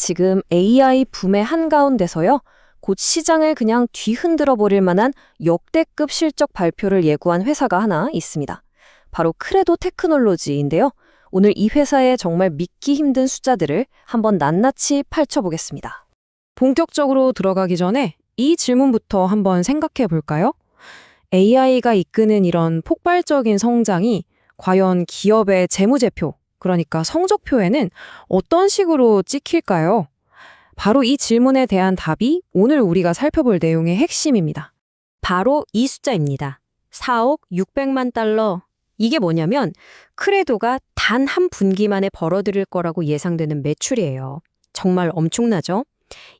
지금 AI 붐의 한가운데서요, 곧 시장을 그냥 뒤흔들어 버릴 만한 역대급 실적 발표를 예고한 회사가 하나 있습니다. 바로 크레도 테크놀로지인데요. 오늘 이 회사의 정말 믿기 힘든 숫자들을 한번 낱낱이 펼쳐보겠습니다. 본격적으로 들어가기 전에 이 질문부터 한번 생각해 볼까요? AI가 이끄는 이런 폭발적인 성장이 과연 기업의 재무제표, 그러니까 성적표에는 어떤 식으로 찍힐까요? 바로 이 질문에 대한 답이 오늘 우리가 살펴볼 내용의 핵심입니다. 바로 이 숫자입니다. 4억 600만 달러. 이게 뭐냐면 크레도가 단 한 분기만에 벌어들일 거라고 예상되는 매출이에요. 정말 엄청나죠?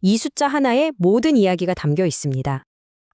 이 숫자 하나에 모든 이야기가 담겨 있습니다.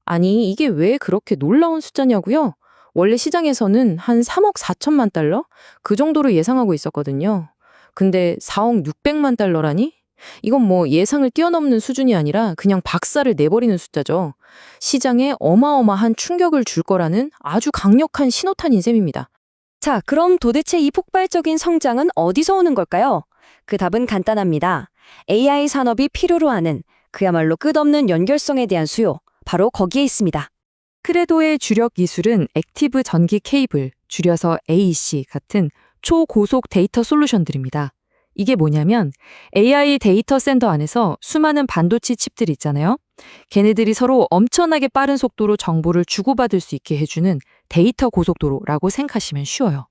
아니, 이게 왜 그렇게 놀라운 숫자냐고요? 원래 시장에서는 한 3억 4천만 달러? 그 정도로 예상하고 있었거든요. 근데 4억 600만 달러라니? 이건 뭐 예상을 뛰어넘는 수준이 아니라 그냥 박살을 내버리는 숫자죠. 시장에 어마어마한 충격을 줄 거라는 아주 강력한 신호탄인 셈입니다. 자, 그럼 도대체 이 폭발적인 성장은 어디서 오는 걸까요? 그 답은 간단합니다. AI 산업이 필요로 하는 그야말로 끝없는 연결성에 대한 수요. 바로 거기에 있습니다. 크레도의 주력 기술은 액티브 전기 케이블, 줄여서 AEC 같은 초고속 데이터 솔루션들입니다. 이게 뭐냐면 AI 데이터 센터 안에서 수많은 반도체 칩들 있잖아요. 걔네들이 서로 엄청나게 빠른 속도로 정보를 주고받을 수 있게 해주는 데이터 고속도로라고 생각하시면 쉬워요.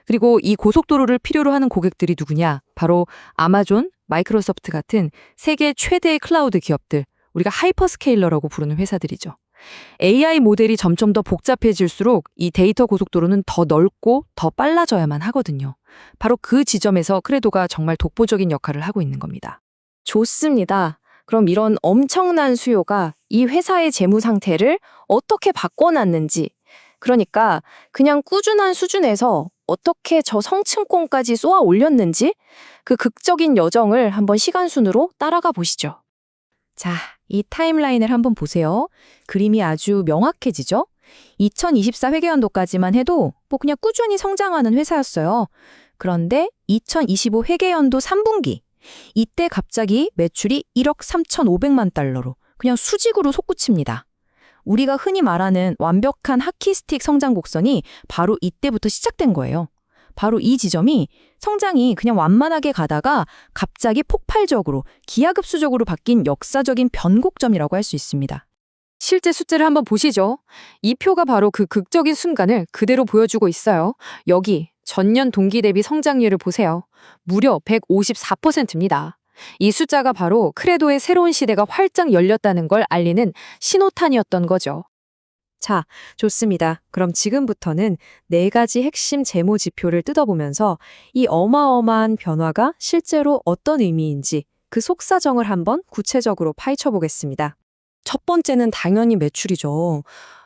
그리고 이 고속도로를 필요로 하는 고객들이 누구냐? 바로 아마존, 마이크로소프트 같은 세계 최대의 클라우드 기업들, 우리가 하이퍼스케일러라고 부르는 회사들이죠. AI 모델이 점점 더 복잡해질수록 이 데이터 고속도로는 더 넓고 더 빨라져야만 하거든요. 바로 그 지점에서 크레도가 정말 독보적인 역할을 하고 있는 겁니다. 좋습니다. 그럼 이런 엄청난 수요가 이 회사의 재무 상태를 어떻게 바꿔놨는지, 그러니까 그냥 꾸준한 수준에서 어떻게 저 성층권까지 쏘아 올렸는지 그 극적인 여정을 한번 시간순으로 따라가 보시죠. 자, 이 타임라인을 한번 보세요. 그림이 아주 명확해지죠? 2024 회계연도까지만 해도 뭐 그냥 꾸준히 성장하는 회사였어요. 그런데 2025 회계연도 3분기, 이때 갑자기 매출이 1억 3,500만 달러로 그냥 수직으로 솟구칩니다. 우리가 흔히 말하는 완벽한 하키스틱 성장 곡선이 바로 이때부터 시작된 거예요. 바로 이 지점이 성장이 그냥 완만하게 가다가 갑자기 폭발적으로 기하급수적으로 바뀐 역사적인 변곡점이라고 할 수 있습니다. 실제 숫자를 한번 보시죠. 이 표가 바로 그 극적인 순간을 그대로 보여주고 있어요. 여기 전년 동기 대비 성장률을 보세요. 무려 154%입니다. 이 숫자가 바로 크레도의 새로운 시대가 활짝 열렸다는 걸 알리는 신호탄이었던 거죠. 자, 좋습니다. 그럼 지금부터는 4가지 핵심 재무 지표를 뜯어보면서 이 어마어마한 변화가 실제로 어떤 의미인지 그 속사정을 한번 구체적으로 파헤쳐 보겠습니다. 첫 번째는 당연히 매출이죠.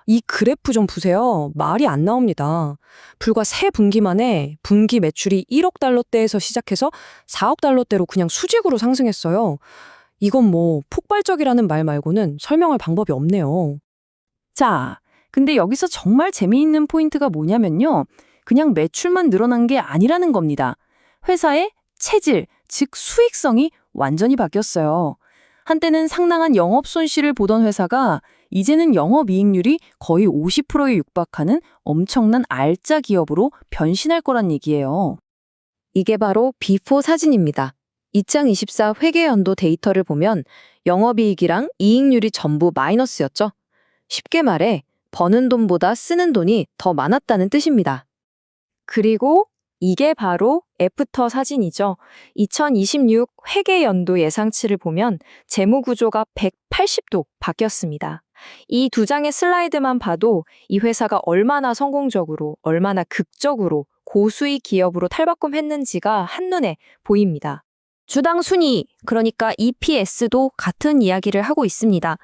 이 그래프 좀 보세요. 말이 안 나옵니다. 불과 3분기 만에 분기 매출이 1억 달러대에서 시작해서 4억 달러대로 그냥 수직으로 상승했어요. 이건 뭐 폭발적이라는 말 말고는 설명할 방법이 없네요. 자, 근데 여기서 정말 재미있는 포인트가 뭐냐면요. 그냥 매출만 늘어난 게 아니라는 겁니다. 회사의 체질, 즉 수익성이 완전히 바뀌었어요. 한때는 상당한 영업 손실을 보던 회사가 이제는 영업이익률이 거의 50%에 육박하는 엄청난 알짜 기업으로 변신할 거란 얘기예요. 이게 바로 비포 사진입니다. 2024 회계연도 데이터를 보면 영업이익이랑 이익률이 전부 마이너스였죠. 쉽게 말해 버는 돈보다 쓰는 돈이 더 많았다는 뜻입니다. 그리고 이게 바로 애프터 사진이죠. 2026 회계연도 예상치를 보면 재무 구조가 180도 바뀌었습니다. 이 2장의 슬라이드만 봐도 이 회사가 얼마나 성공적으로, 얼마나 극적으로 고수익 기업으로 탈바꿈했는지가 한눈에 보입니다. 주당 순이익, 그러니까 EPS도 같은 이야기를 하고 있습니다.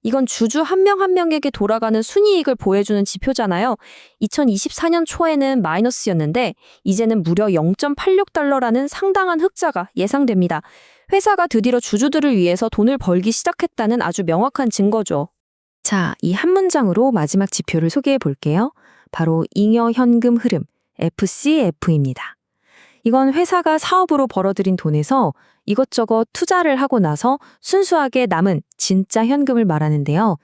이건 주주 한 명 한 명에게 돌아가는 순이익을 보여주는 지표잖아요. 2024년 초에는 마이너스였는데 이제는 무려 0.86달러라는 상당한 흑자가 예상됩니다. 회사가 드디어 주주들을 위해서 돈을 벌기 시작했다는 아주 명확한 증거죠. 자, 이 한 문장으로 마지막 지표를 소개해 볼게요. 바로 잉여 현금 흐름, FCF입니다. 이건 회사가 사업으로 벌어들인 돈에서 이것저것 투자를 하고 나서 순수하게 남은 진짜 현금을 말하는데요.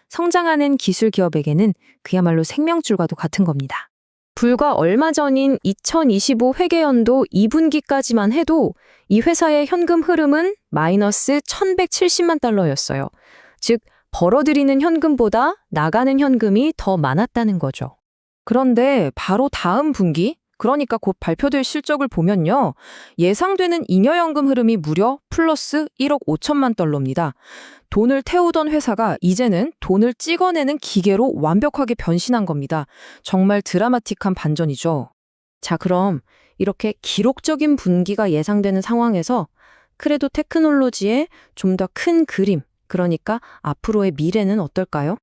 성장하는 기술 기업에게는 그야말로 생명줄과도 같은 겁니다. 불과 얼마 전인 2025 회계연도 2분기까지만 해도 이 회사의 현금 흐름은 마이너스 1,170만 달러였어요. 즉, 벌어들이는 현금보다 나가는 현금이 더 많았다는 거죠. 그런데 바로 다음 분기, 그러니까 곧 발표될 실적을 보면요. 예상되는 잉여연금 흐름이 무려 플러스 1억 5천만 달러입니다. 돈을 태우던 회사가 이제는 돈을 찍어내는 기계로 완벽하게 변신한 겁니다. 정말 드라마틱한 반전이죠. 자, 그럼 이렇게 기록적인 분기가 예상되는 상황에서 크레도 테크놀로지의 좀 더 큰 그림, 그러니까 앞으로의 미래는 어떨까요?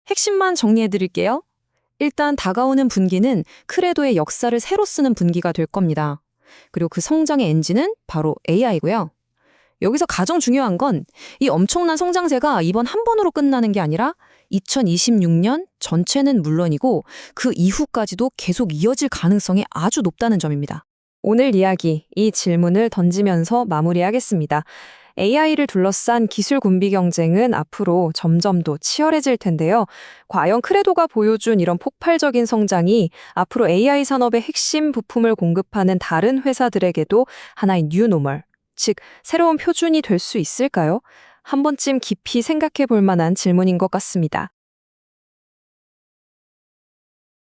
핵심만 정리해 드릴게요. 일단 다가오는 분기는 크레도의 역사를 새로 쓰는 분기가 될 겁니다. 그리고 그 성장의 엔진은 바로 AI고요. 여기서 가장 중요한 건 이 엄청난 성장세가 이번 한 번으로 끝나는 게 아니라 2026년 전체는 물론이고 그 이후까지도 계속 이어질 가능성이 아주 높다는 점입니다. 오늘 이야기, 이 질문을 던지면서 마무리하겠습니다. AI를 둘러싼 기술 군비 경쟁은 앞으로 점점 더 치열해질 텐데요. 과연 크레도가 보여준 이런 폭발적인 성장이 앞으로 AI 산업의 핵심 부품을 공급하는 다른 회사들에게도 하나의 뉴노멀, 즉 새로운 표준이 될 수 있을까요? 한 번쯤 깊이 생각해 볼 만한 질문인 것 같습니다.